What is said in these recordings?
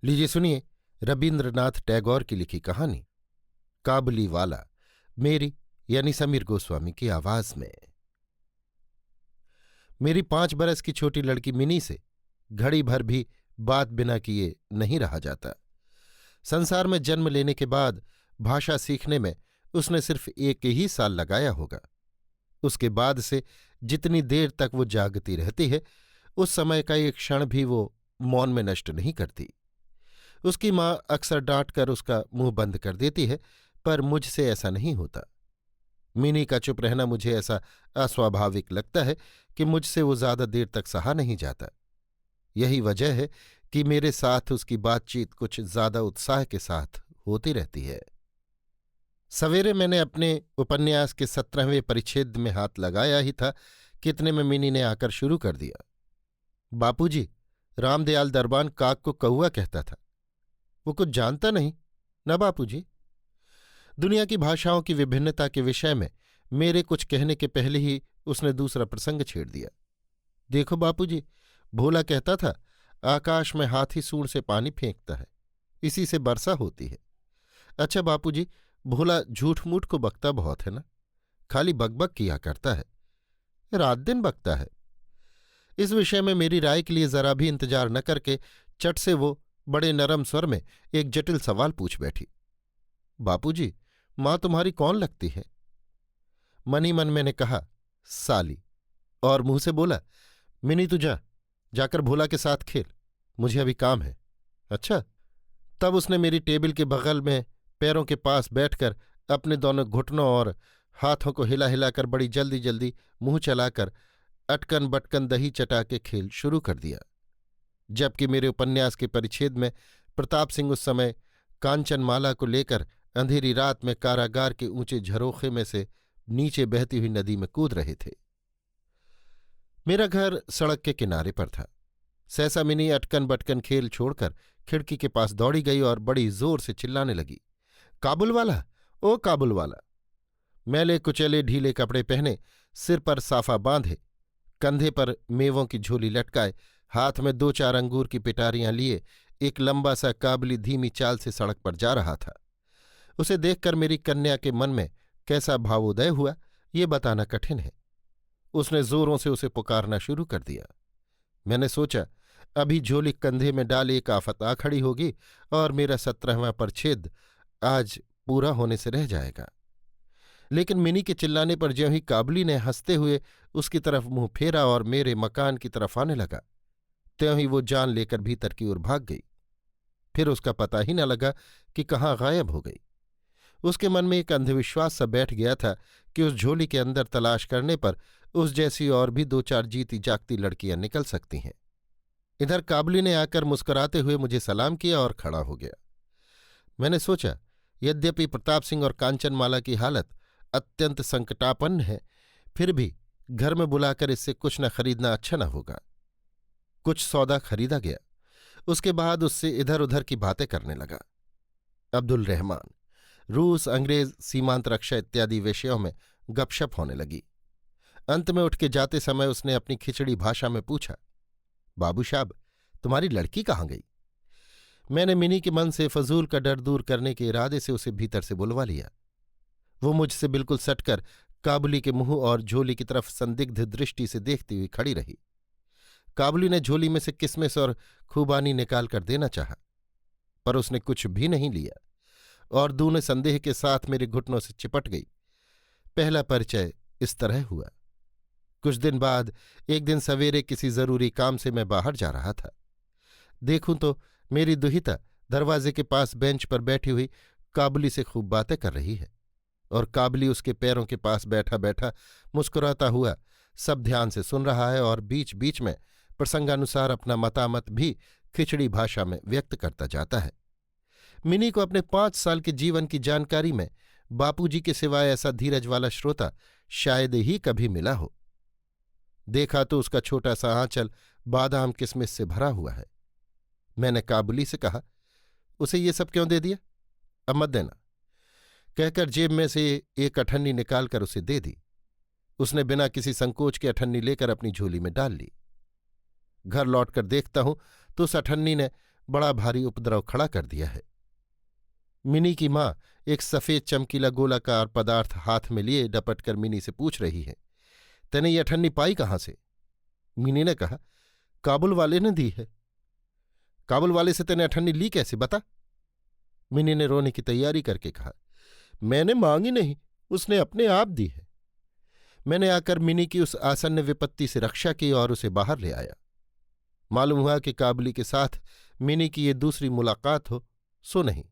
लीजिए सुनिए रबीन्द्रनाथ टैगोर की लिखी कहानी काबुली वाला, मेरी यानी समीर गोस्वामी की आवाज में। मेरी 5 बरस की छोटी लड़की मिनी से घड़ी भर भी बात बिना किए नहीं रहा जाता। संसार में जन्म लेने के बाद भाषा सीखने में उसने सिर्फ 1 ही साल लगाया होगा। उसके बाद से जितनी देर तक वो जागती रहती है, उस समय का एक क्षण भी वो मौन में नष्ट नहीं करती। उसकी माँ अक्सर डांट कर उसका मुंह बंद कर देती है, पर मुझसे ऐसा नहीं होता। मिनी का चुप रहना मुझे ऐसा अस्वाभाविक लगता है कि मुझसे वो ज्यादा देर तक सहा नहीं जाता। यही वजह है कि मेरे साथ उसकी बातचीत कुछ ज्यादा उत्साह के साथ होती रहती है। सवेरे मैंने अपने उपन्यास के 17वें परिच्छेद में हाथ लगाया ही था कि इतने में मिनी ने आकर शुरू कर दिया। बापूजी, रामदयाल दरबान काक को कौआ कहता था। वो कुछ जानता नहीं न बापूजी। दुनिया की भाषाओं की विभिन्नता के विषय में मेरे कुछ कहने के पहले ही उसने दूसरा प्रसंग छेड़ दिया। देखो बापूजी, भोला कहता था आकाश में हाथी सूंड से पानी फेंकता है, इसी से वर्षा होती है। अच्छा बापूजी, भोला झूठ मूठ को बकता बहुत है ना? खाली बकबक किया करता है, रात दिन बकता है। इस विषय में मेरी राय के लिए जरा भी इंतजार न करके चट से वो बड़े नरम स्वर में एक जटिल सवाल पूछ बैठी। बापूजी, मां तुम्हारी कौन लगती है? मन ही मन मैंने कहा साली, और मुंह से बोला मिनी तू जाकर भोला के साथ खेल, मुझे अभी काम है। अच्छा। तब उसने मेरी टेबल के बगल में पैरों के पास बैठकर अपने दोनों घुटनों और हाथों को हिला हिलाकर बड़ी जल्दी जल्दी मुंह चलाकर अटकन बटकन दही चटा के खेल शुरू कर दिया। जबकि मेरे उपन्यास के परिच्छेद में प्रताप सिंह उस समय कांचनमाला को लेकर अंधेरी रात में कारागार के ऊंचे झरोखे में से नीचे बहती हुई नदी में कूद रहे थे। मेरा घर सड़क के किनारे पर था। सहसा मिनी अटकन बटकन खेल छोड़कर खिड़की के पास दौड़ी गई और बड़ी जोर से चिल्लाने लगी, काबुल वाला, ओ काबुल वाला। मैले कुचैले ढीले कपड़े पहने, सिर पर साफा बांधे, कंधे पर मेवों की झोली लटकाए, हाथ में 2-4 अंगूर की पिटारियां लिए एक लंबा सा काबुली धीमी चाल से सड़क पर जा रहा था। उसे देखकर मेरी कन्या के मन में कैसा भावोदय हुआ, ये बताना कठिन है। उसने जोरों से उसे पुकारना शुरू कर दिया। मैंने सोचा अभी झोली कंधे में डाले एक आफत आ खड़ी होगी और मेरा 17वां परिच्छेद आज पूरा होने से रह जाएगा। लेकिन मिनी के चिल्लाने पर ज्यों ही काबुली ने हंसते हुए उसकी तरफ मुंह फेरा और मेरे मकान की तरफ आने लगा, त्यों ही वो जान लेकर भीतर की ओर भाग गई। फिर उसका पता ही न लगा कि कहाँ गायब हो गई। उसके मन में एक अंधविश्वास सा बैठ गया था कि उस झोली के अंदर तलाश करने पर उस जैसी और भी 2-4 जीती जागती लड़कियां निकल सकती हैं। इधर काबुली ने आकर मुस्कुराते हुए मुझे सलाम किया और खड़ा हो गया। मैंने सोचा यद्यपि प्रताप सिंह और कांचनमाला की हालत अत्यंत संकटापन्न है, फिर भी घर में बुलाकर इससे कुछ न खरीदना अच्छा न होगा। कुछ सौदा खरीदा गया। उसके बाद उससे इधर उधर की बातें करने लगा। अब्दुल रहमान, रूस, अंग्रेज, सीमांत रक्षा इत्यादि विषयों में गपशप होने लगी। अंत में उठ के जाते समय उसने अपनी खिचड़ी भाषा में पूछा, बाबू साहब, तुम्हारी लड़की कहाँ गई? मैंने मिनी के मन से फजूल का डर दूर करने के इरादे से उसे भीतर से बुलवा लिया। वो मुझसे बिल्कुल सटकर काबुली के मुंह और झोली की तरफ संदिग्ध दृष्टि से देखती हुई खड़ी रही। काबुली ने झोली में से किसमिस और खूबानी निकाल कर देना चाहा, पर उसने कुछ भी नहीं लिया और दूने संदेह के साथ मेरे घुटनों से चिपट गई। पहला परिचय इस तरह हुआ। कुछ दिन बाद एक दिन सवेरे किसी जरूरी काम से मैं बाहर जा रहा था। देखूं तो मेरी दुहिता दरवाजे के पास बेंच पर बैठी हुई काबुली से खूब बातें कर रही है और काबुली उसके पैरों के पास बैठा बैठा मुस्कुराता हुआ सब ध्यान से सुन रहा है और बीच बीच में प्रसंगानुसार अपना मतामत भी खिचड़ी भाषा में व्यक्त करता जाता है। मिनी को अपने 5 साल के जीवन की जानकारी में बापूजी के सिवाय ऐसा धीरज वाला श्रोता शायद ही कभी मिला हो। देखा तो उसका छोटा सा आंचल बादाम किसमिस से भरा हुआ है। मैंने काबुली से कहा, उसे ये सब क्यों दे दिया? अब मत देना, कहकर जेब में से एक अठन्नी निकालकर उसे दे दी। उसने बिना किसी संकोच के अठन्नी लेकर अपनी झोली में डाल ली। घर लौटकर देखता हूं तो उस अठन्नी ने बड़ा भारी उपद्रव खड़ा कर दिया है। मिनी की माँ एक सफेद चमकीला गोलाकार पदार्थ हाथ में लिए डपट कर मिनी से पूछ रही है, तने ये अठन्नी पाई कहाँ से? मिनी ने कहा, काबुल वाले ने दी है। काबुल वाले से तने अठन्नी ली कैसे, बता? मिनी ने रोने की तैयारी करके कहा, मैंने मांगी नहीं, उसने अपने आप दी है। मैंने आकर मिनी की उस आसन्न विपत्ति से रक्षा की और उसे बाहर ले आया। मालूम हुआ कि काबुली के साथ मिनी की ये दूसरी मुलाकात हो सो नहीं।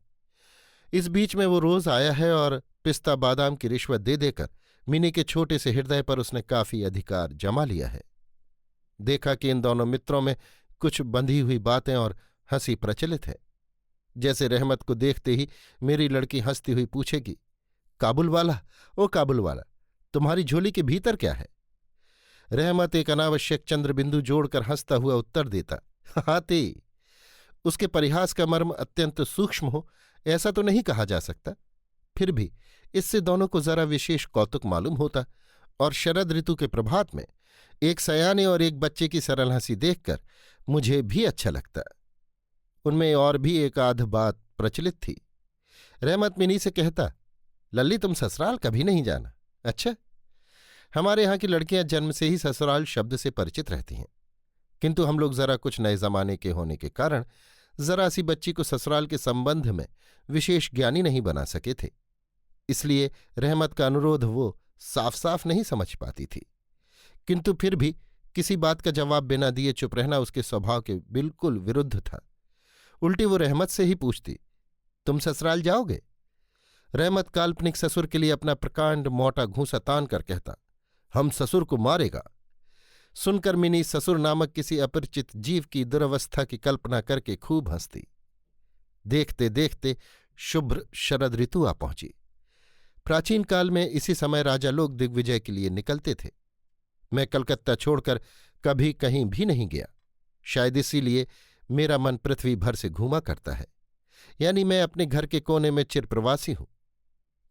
इस बीच में वो रोज आया है और पिस्ता बादाम की रिश्वत दे देकर मिनी के छोटे से हृदय पर उसने काफी अधिकार जमा लिया है। देखा कि इन दोनों मित्रों में कुछ बंधी हुई बातें और हंसी प्रचलित है। जैसे रहमत को देखते ही मेरी लड़की हंसती हुई पूछेगी, काबुल वाला, ओ काबुल वाला, तुम्हारी झोली के भीतर क्या है? रहमत एक अनावश्यक चंद्रबिंदु जोड़कर हंसता हुआ उत्तर देता, हाथे। उसके परिहास का मर्म अत्यंत सूक्ष्म हो ऐसा तो नहीं कहा जा सकता, फिर भी इससे दोनों को जरा विशेष कौतुक मालूम होता और शरद ऋतु के प्रभात में एक सयाने और एक बच्चे की सरल हंसी देखकर मुझे भी अच्छा लगता। उनमें और भी एक आध बात प्रचलित थी। रहमत मिनी से कहता, लल्ली तुम ससुराल कभी नहीं जाना? अच्छा, हमारे यहाँ की लड़कियां जन्म से ही ससुराल शब्द से परिचित रहती हैं, किंतु हम लोग जरा कुछ नए जमाने के होने के कारण जरा सी बच्ची को ससुराल के संबंध में विशेष ज्ञानी नहीं बना सके थे। इसलिए रहमत का अनुरोध वो साफ साफ नहीं समझ पाती थी, किंतु फिर भी किसी बात का जवाब बिना दिए चुप रहना उसके स्वभाव के बिल्कुल विरुद्ध था। उल्टी वो रहमत से ही पूछती, तुम ससुराल जाओगे? रहमत काल्पनिक ससुर के लिए अपना प्रकांड मोटा घूंसा तान कर कहता, हम ससुर को मारेगा। सुनकर मिनी ससुर नामक किसी अपरिचित जीव की दुरवस्था की कल्पना करके खूब हंसती। देखते देखते शुभ्र शरद ऋतु आ पहुंची। प्राचीन काल में इसी समय राजा लोग दिग्विजय के लिए निकलते थे। मैं कलकत्ता छोड़कर कभी कहीं भी नहीं गया, शायद इसीलिए मेरा मन पृथ्वी भर से घूमा करता है, यानी मैं अपने घर के कोने में चिरप्रवासी हूं।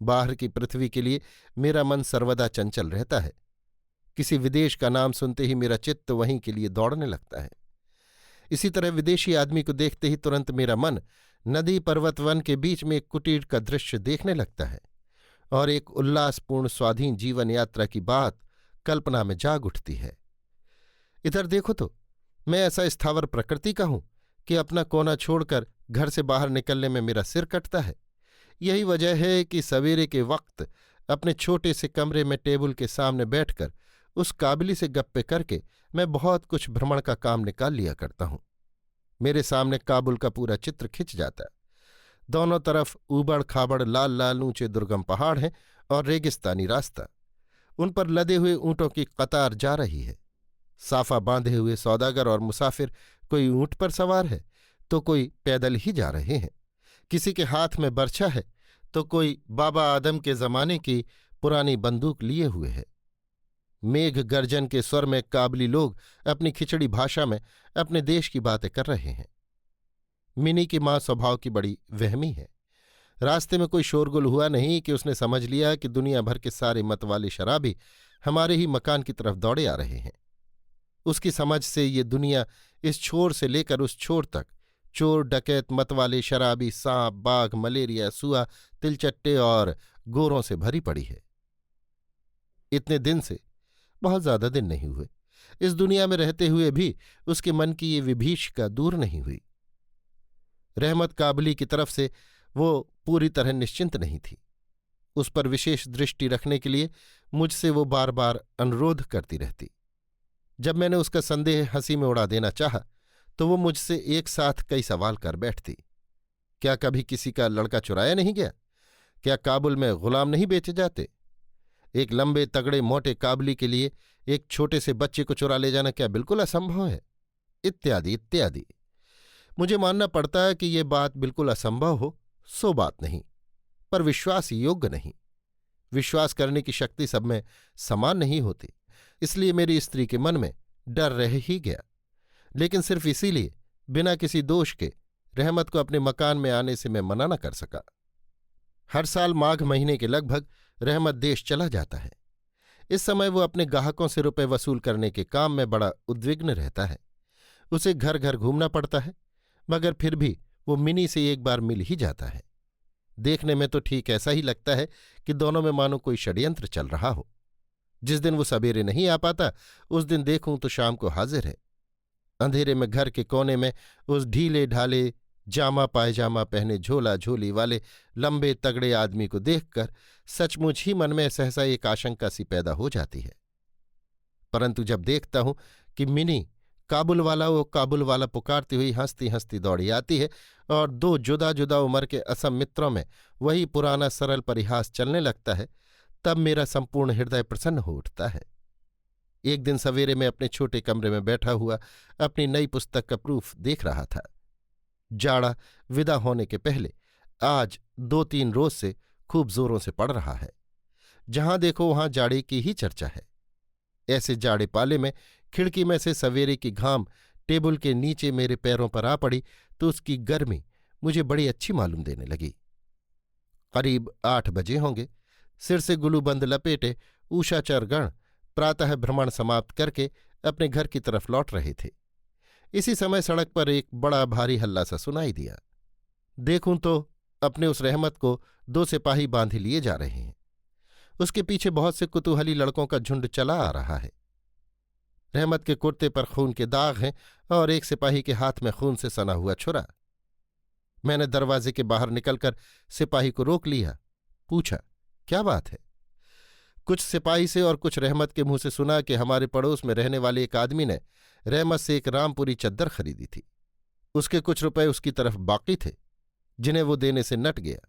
बाहर की पृथ्वी के लिए मेरा मन सर्वदा चंचल रहता है। किसी विदेश का नाम सुनते ही मेरा चित्त वहीं के लिए दौड़ने लगता है। इसी तरह विदेशी आदमी को देखते ही तुरंत मेरा मन नदी पर्वत वन के बीच में एक कुटीर का दृश्य देखने लगता है और एक उल्लासपूर्ण स्वाधीन जीवन यात्रा की बात कल्पना में जाग उठती है। इधर देखो तो, मैं ऐसा स्थावर प्रकृति का हूं कि अपना कोना छोड़कर घर से बाहर निकलने में मेरा सिर कटता है। यही वजह है कि सवेरे के वक्त अपने छोटे से कमरे में टेबल के सामने बैठकर उस काबिली से गप्पे करके मैं बहुत कुछ भ्रमण का काम निकाल लिया करता हूं। मेरे सामने काबुल का पूरा चित्र खिंच जाता। दोनों तरफ ऊबड़ खाबड़ लाल लाल ऊंचे दुर्गम पहाड़ हैं और रेगिस्तानी रास्ता। उन पर लदे हुए ऊंटों की कतार जा रही है। साफा बांधे हुए सौदागर और मुसाफिर, कोई ऊंट पर सवार है तो कोई पैदल ही जा रहे हैं। किसी के हाथ में बर्छा है तो कोई बाबा आदम के जमाने की पुरानी बंदूक लिए हुए है। मेघ गर्जन के स्वर में काबली लोग अपनी खिचड़ी भाषा में अपने देश की बातें कर रहे हैं। मिनी की माँ स्वभाव की बड़ी वहमी है। रास्ते में कोई शोरगुल हुआ नहीं कि उसने समझ लिया कि दुनिया भर के सारे मतवाले शराबी हमारे ही मकान की तरफ दौड़े आ रहे हैं। उसकी समझ से ये दुनिया इस छोर से लेकर उस छोर तक चोर डकैत मतवाले शराबी सांप बाघ मलेरिया सुआ तिलचट्टे और गोरों से भरी पड़ी है। इतने दिन से, बहुत ज्यादा दिन नहीं हुए, इस दुनिया में रहते हुए भी उसके मन की ये विभीषिका दूर नहीं हुई। रहमत काबली की तरफ से वो पूरी तरह निश्चिंत नहीं थी। उस पर विशेष दृष्टि रखने के लिए मुझसे वो बार बार अनुरोध करती रहती। जब मैंने उसका संदेह हंसी में उड़ा देना चाहा तो वो मुझसे एक साथ कई सवाल कर बैठती। क्या कभी किसी का लड़का चुराया नहीं गया? क्या काबुल में गुलाम नहीं बेचे जाते? एक लंबे तगड़े मोटे काबली के लिए एक छोटे से बच्चे को चुरा ले जाना क्या बिल्कुल असंभव है? इत्यादि इत्यादि। मुझे मानना पड़ता है कि ये बात बिल्कुल असंभव हो सो बात नहीं, पर विश्वास योग्य नहीं। विश्वास करने की शक्ति सब में समान नहीं होती, इसलिए मेरी स्त्री के मन में डर रह ही गया। लेकिन सिर्फ इसीलिए, बिना किसी दोष के, रहमत को अपने मकान में आने से मैं मना न कर सका। हर साल माघ महीने के लगभग रहमत देश चला जाता है। इस समय वो अपने ग्राहकों से रुपए वसूल करने के काम में बड़ा उद्विग्न रहता है। उसे घर घर घूमना पड़ता है मगर फिर भी वो मिनी से एक बार मिल ही जाता है। देखने में तो ठीक ऐसा ही लगता है कि दोनों में मानो कोई षड्यंत्र चल रहा हो। जिस दिन वो सवेरे नहीं आ पाता उस दिन देखूं तो शाम को हाजिर है। अंधेरे में घर के कोने में उस ढीले ढाले जामा पायजामा पहने झोला झोली वाले लंबे तगड़े आदमी को देखकर सचमुच ही मन में सहसा एक आशंका सी पैदा हो जाती है। परंतु जब देखता हूं कि मिनी काबुल वाला पुकारती हुई हंसती हंसती दौड़ी आती है और दो जुदा जुदा उम्र के असम मित्रों में वही पुराना सरल परिहास चलने लगता है, तब मेरा संपूर्ण हृदय प्रसन्न हो उठता है। एक दिन सवेरे में अपने छोटे कमरे में बैठा हुआ अपनी नई पुस्तक का प्रूफ देख रहा था। जाड़ा विदा होने के पहले आज 2-3 रोज से खूब जोरों से पड़ रहा है। जहां देखो वहां जाड़े की ही चर्चा है। ऐसे जाड़े पाले में खिड़की में से सवेरे की घाम टेबल के नीचे मेरे पैरों पर आ पड़ी तो उसकी गर्मी मुझे बड़ी अच्छी मालूम देने लगी। करीब 8 बजे होंगे। सिर से गुलूबंद लपेटे ऊषाचर गण प्रातः भ्रमण समाप्त करके अपने घर की तरफ लौट रहे थे। इसी समय सड़क पर एक बड़ा भारी हल्ला सा सुनाई दिया। देखूं तो अपने उस रहमत को 2 सिपाही बांधे लिए जा रहे हैं। उसके पीछे बहुत से कुतूहली लड़कों का झुंड चला आ रहा है। रहमत के कुर्ते पर खून के दाग हैं और एक सिपाही के हाथ में खून से सना हुआ छुरा। मैंने दरवाजे के बाहर निकलकर सिपाही को रोक लिया। पूछा, क्या बात है? कुछ सिपाही से और कुछ रहमत के मुंह से सुना कि हमारे पड़ोस में रहने वाले एक आदमी ने रहमत से एक रामपुरी चद्दर खरीदी थी। उसके कुछ रुपए उसकी तरफ बाकी थे, जिन्हें वो देने से नट गया।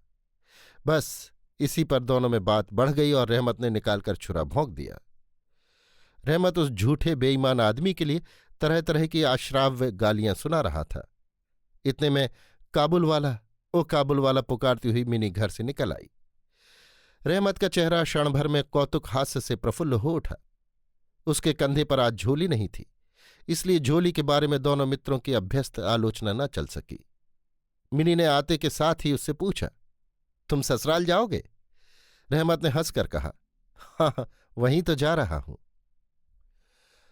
बस इसी पर दोनों में बात बढ़ गई और रहमत ने निकालकर छुरा भोंक दिया। रहमत उस झूठे बेईमान आदमी के लिए तरह तरह की अश्राव्य गालियां सुना रहा था। इतने में काबुल वाला पुकारती हुई मिनी घर से निकल आई। रहमत का चेहरा क्षण भर में कौतुक हास्य से प्रफुल्ल हो उठा। उसके कंधे पर आज झोली नहीं थी, इसलिए झोली के बारे में दोनों मित्रों की अभ्यस्त आलोचना न चल सकी। मिनी ने आते के साथ ही उससे पूछा, तुम ससुराल जाओगे? रहमत ने हंसकर कहा, हाँ, वहीं तो जा रहा हूं।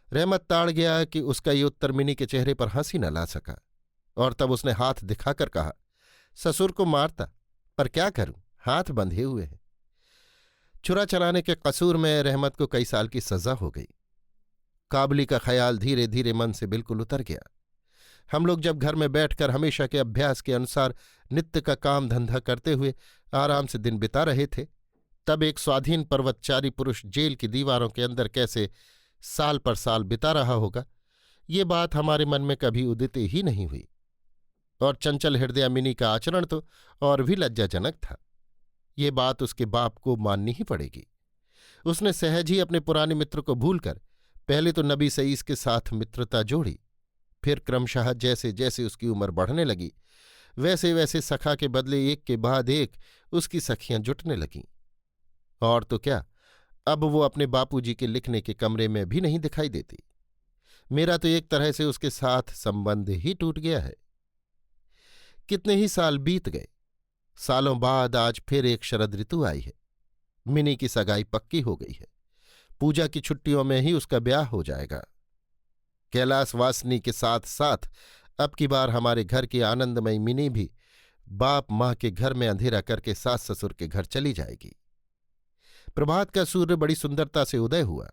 रहमत ताड़ गया कि उसका ये उत्तर मिनी के चेहरे पर हंसी न ला सका और तब उसने हाथ दिखाकर कहा, ससुर को मारता, पर क्या करूं, हाथ बंधे हुए हैं। छुरा चलाने के कसूर में रहमत को कई साल की सजा हो गई। काबली का ख्याल धीरे धीरे मन से बिल्कुल उतर गया। हम लोग जब घर में बैठकर हमेशा के अभ्यास के अनुसार नित्य का काम धंधा करते हुए आराम से दिन बिता रहे थे, तब एक स्वाधीन पर्वतचारी पुरुष जेल की दीवारों के अंदर कैसे साल पर साल बिता रहा होगा, ये बात हमारे मन में कभी उदित ही नहीं हुई। और चंचल हृदय मिनी का आचरण तो और भी लज्जाजनक था। ये बात उसके बाप को माननी ही पड़ेगी। उसने सहज ही अपने पुराने मित्र को भूलकर पहले तो नबी सईस के साथ मित्रता जोड़ी, फिर क्रमशः जैसे जैसे उसकी उम्र बढ़ने लगी वैसे वैसे सखा के बदले एक के बाद एक उसकी सखियां जुटने लगीं। और तो क्या, अब वो अपने बापूजी के लिखने के कमरे में भी नहीं दिखाई देती। मेरा तो एक तरह से उसके साथ संबंध ही टूट गया है। कितने ही साल बीत गए। सालों बाद आज फिर एक शरद ऋतु आई है। मिनी की सगाई पक्की हो गई है। पूजा की छुट्टियों में ही उसका ब्याह हो जाएगा। कैलाश वासनी के साथ साथ अब की बार हमारे घर की आनंदमयी मिनी भी बाप माँ के घर में अंधेरा करके सास ससुर के घर चली जाएगी। प्रभात का सूर्य बड़ी सुंदरता से उदय हुआ।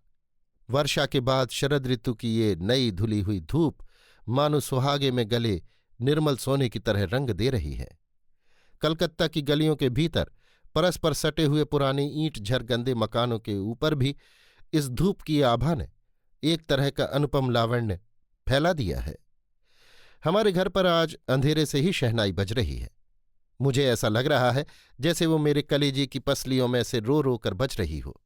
वर्षा के बाद शरद ऋतु की ये नई धुली हुई धूप मानो सुहागे में गले निर्मल सोने की तरह रंग दे रही है। कलकत्ता की गलियों के भीतर परस्पर सटे हुए पुराने ईंट झर गंदे मकानों के ऊपर भी इस धूप की आभा ने एक तरह का अनुपम लावण्य फैला दिया है। हमारे घर पर आज अंधेरे से ही शहनाई बज रही है। मुझे ऐसा लग रहा है जैसे वो मेरे कलेजे की पसलियों में से रो रो कर बज रही हो।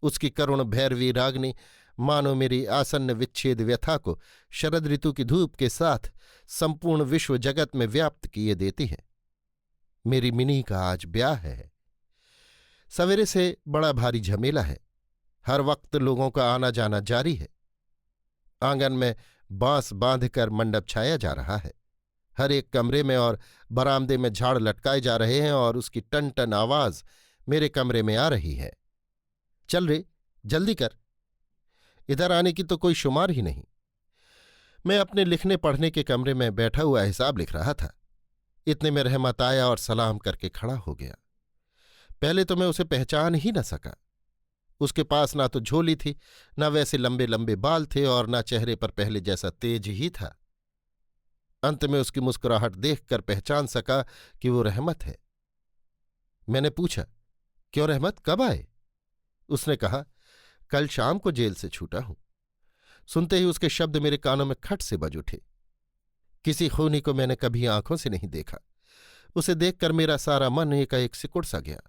उसकी करुण भैरवी रागनी मानो मेरी आसन्न विच्छेद व्यथा को शरद ऋतु की धूप के साथ संपूर्ण विश्व जगत में व्याप्त किए देती है। मेरी मिनी का आज ब्याह है। सवेरे से बड़ा भारी झमेला है। हर वक्त लोगों का आना जाना जारी है। आंगन में बांस बांधकर मंडप छाया जा रहा है। हर एक कमरे में और बरामदे में झाड़ लटकाए जा रहे हैं और उसकी टन टन आवाज मेरे कमरे में आ रही है। चल रे, जल्दी कर, इधर आने की तो कोई शुमार ही नहीं। मैं अपने लिखने पढ़ने के कमरे में बैठा हुआ हिसाब लिख रहा था। इतने में रहमत आया और सलाम करके खड़ा हो गया। पहले तो मैं उसे पहचान ही न सका। उसके पास ना तो झोली थी, ना वैसे लंबे लंबे बाल थे, और ना चेहरे पर पहले जैसा तेज ही था। अंत में उसकी मुस्कुराहट देखकर पहचान सका कि वो रहमत है। मैंने पूछा, क्यों रहमत, कब आए? उसने कहा, कल शाम को जेल से छूटा हूं। सुनते ही उसके शब्द मेरे कानों में खट से बज उठे। किसी खूनी को मैंने कभी आंखों से नहीं देखा। उसे देखकर मेरा सारा मन एकाएक सिकुड़ सा गया।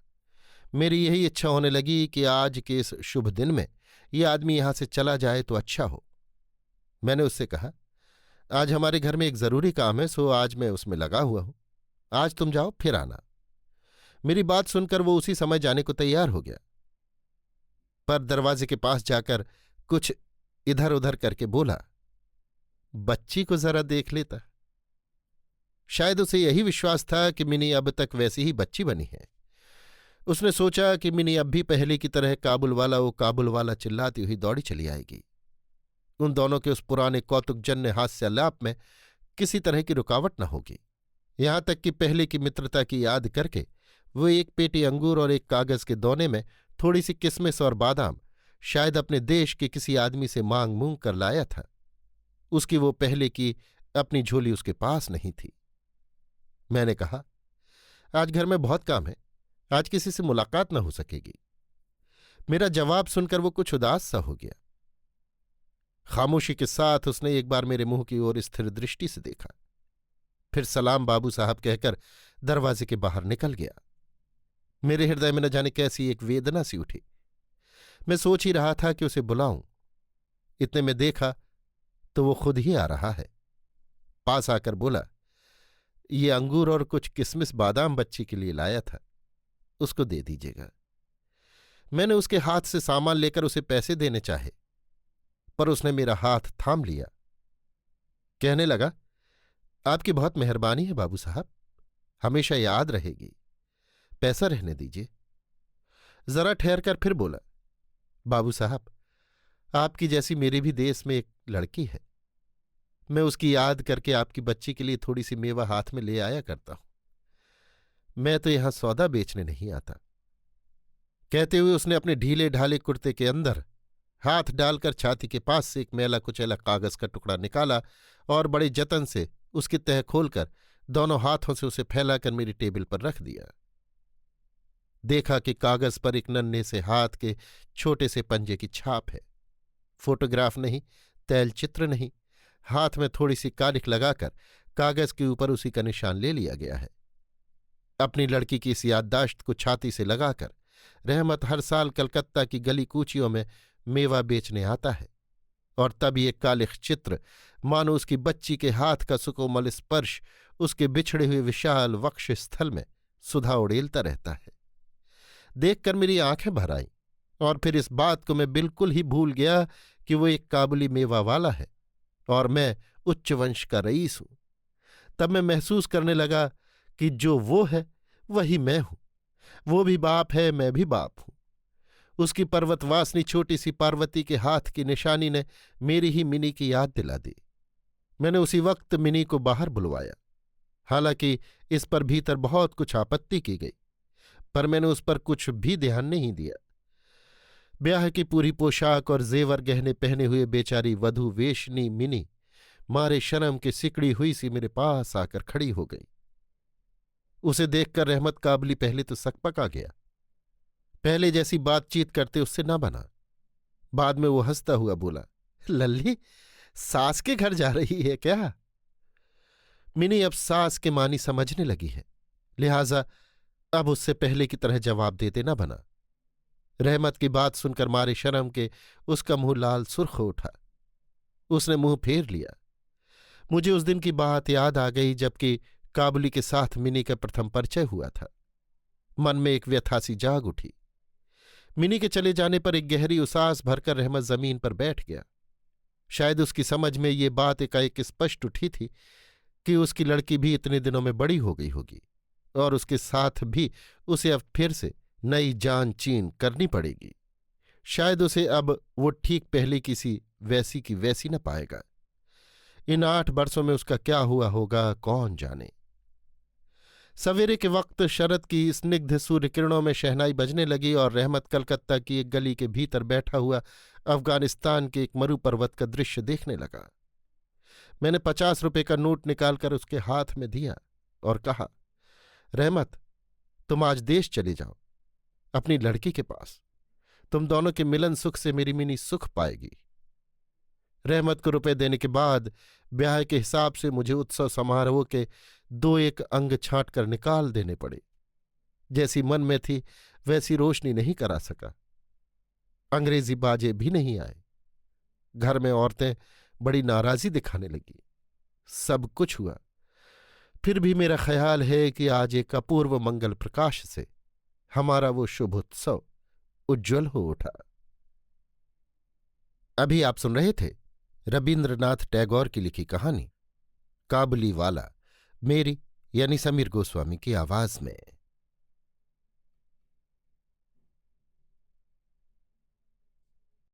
मेरी यही इच्छा होने लगी कि आज के इस शुभ दिन में ये आदमी यहां से चला जाए तो अच्छा हो। मैंने उससे कहा, आज हमारे घर में एक जरूरी काम है, सो आज मैं उसमें लगा हुआ हूं। आज तुम जाओ, फिर आना। मेरी बात सुनकर वो उसी समय जाने को तैयार हो गया, पर दरवाजे के पास जाकर कुछ इधर उधर करके बोला, बच्ची को जरा देख लेता। शायद उसे यही विश्वास था कि मिनी अब तक वैसी ही बच्ची बनी है। उसने सोचा कि मिनी अब भी पहले की तरह काबुल वाला वो काबुल वाला चिल्लाती हुई दौड़ी चली आएगी। उन दोनों के उस पुराने कौतुकजन्य हास्यालाप में किसी तरह की रुकावट न होगी। यहां तक कि पहले की मित्रता की याद करके वो एक पेटी अंगूर और एक कागज के दोने में थोड़ी सी किसमिस और बादाम शायद अपने देश के किसी आदमी से मांग मूंग कर लाया था। उसकी वो पहले की अपनी झोली उसके पास नहीं थी। मैंने कहा, आज घर में बहुत काम है, आज किसी से मुलाकात न हो सकेगी। मेरा जवाब सुनकर वो कुछ उदास सा हो गया। खामोशी के साथ उसने एक बार मेरे मुंह की ओर स्थिर दृष्टि से देखा, फिर सलाम बाबू साहब कहकर दरवाजे के बाहर निकल गया। मेरे हृदय में न जाने कैसी एक वेदना सी उठी। मैं सोच ही रहा था कि उसे बुलाऊं, इतने में देखा तो वो खुद ही आ रहा है। पास आकर बोला, ये अंगूर और कुछ किसमिस बादाम बच्ची के लिए लाया था, उसको दे दीजिएगा। मैंने उसके हाथ से सामान लेकर उसे पैसे देने चाहे, पर उसने मेरा हाथ थाम लिया। कहने लगा, आपकी बहुत मेहरबानी है बाबू साहब, हमेशा याद रहेगी, पैसा रहने दीजिए। जरा ठहरकर फिर बोला, बाबू साहब, आपकी जैसी मेरे भी देश में एक लड़की है, मैं उसकी याद करके आपकी बच्ची के लिए थोड़ी सी मेवा हाथ में ले आया करता हूं। मैं तो यहां सौदा बेचने नहीं आता। कहते हुए उसने अपने ढीले ढाले कुर्ते के अंदर हाथ डालकर छाती के पास से एक मैला कुचैला कागज का टुकड़ा निकाला और बड़े जतन से उसकी तह खोलकर दोनों हाथों से उसे फैलाकर मेरी टेबल पर रख दिया। देखा कि कागज पर एक नन्हे से हाथ के छोटे से पंजे की छाप है। फोटोग्राफ नहीं, तैलचित्र नहीं, हाथ में थोड़ी सी कालिख लगाकर कागज के ऊपर उसी का निशान ले लिया गया है। अपनी लड़की की इस याददाश्त को छाती से लगाकर रहमत हर साल कलकत्ता की गली कूचियों में मेवा बेचने आता है, और तब ये कालिख चित्र मानो उसकी बच्ची के हाथ का सुकोमल स्पर्श उसके बिछड़े हुए विशाल वक्ष स्थल में सुधा उड़ेलता रहता है। देखकर मेरी आंखें भर आईं, और फिर इस बात को मैं बिल्कुल ही भूल गया कि वो एक काबुली मेवा वाला है और मैं उच्च वंश का रईस हूं। तब मैं महसूस करने लगा कि जो वो है वही मैं हूं। वो भी बाप है, मैं भी बाप हूं। उसकी पर्वतवासिनी छोटी सी पार्वती के हाथ की निशानी ने मेरी ही मिनी की याद दिला दी। मैंने उसी वक्त मिनी को बाहर बुलवाया। हालांकि इस पर भीतर बहुत कुछ आपत्ति की गई, पर मैंने उस पर कुछ भी ध्यान नहीं दिया। ब्याह की पूरी पोशाक और जेवर गहने पहने हुए बेचारी वधू वेशनी मिनी मारे शर्म के सिकड़ी हुई सी मेरे पास आकर खड़ी हो गई। उसे देखकर रहमत काबली पहले तो सकपका गया। पहले जैसी बातचीत करते उससे न बना। बाद में वो हंसता हुआ बोला, लल्ली, सास के घर जा रही है क्या? मिनी अब सास के मानी समझने लगी है, लिहाजा अब उससे पहले की तरह जवाब देते न बना। रहमत की बात सुनकर मारे शर्म के उसका मुंह लाल सुर्ख हो उठा। उसने मुंह फेर लिया। मुझे उस दिन की बात याद आ गई जबकि काबुली के साथ मिनी का प्रथम परिचय हुआ था। मन में एक व्यथा सी जाग उठी। मिनी के चले जाने पर एक गहरी उसास भरकर रहमत जमीन पर बैठ गया। शायद उसकी समझ में ये बात एकाएक स्पष्ट उठी थी कि उसकी लड़की भी इतने दिनों में बड़ी हो गई होगी और उसके साथ भी उसे अब फिर से नई जान चीन करनी पड़ेगी। शायद उसे अब वो ठीक पहले किसी वैसी की वैसी न पाएगा। इन 8 वर्षों में उसका क्या हुआ होगा कौन जाने। सवेरे के वक्त शरद की स्निग्ध सूर्य किरणों में शहनाई बजने लगी और रहमत कलकत्ता की एक गली के भीतर बैठा हुआ अफगानिस्तान के एक मरुपर्वत का दृश्य देखने लगा। मैंने 50 रुपये का नोट निकालकर उसके हाथ में दिया और कहा, रहमत, तुम आज देश चले जाओ अपनी लड़की के पास। तुम दोनों के मिलन सुख से मेरी मिनी सुख पाएगी। रहमत को रुपए देने के बाद ब्याह के हिसाब से मुझे उत्सव समारोह के 2-1 अंग छांट कर निकाल देने पड़े। जैसी मन में थी वैसी रोशनी नहीं करा सका। अंग्रेजी बाजे भी नहीं आए। घर में औरतें बड़ी नाराजी दिखाने लगी। सब कुछ हुआ, फिर भी मेरा ख्याल है कि आज एक अपूर्व मंगल प्रकाश से हमारा वो शुभ उत्सव उज्ज्वल हो उठा। अभी आप सुन रहे थे रबीन्द्रनाथ टैगोर की लिखी कहानी काबुली वाला, मेरी यानी समीर गोस्वामी की आवाज में।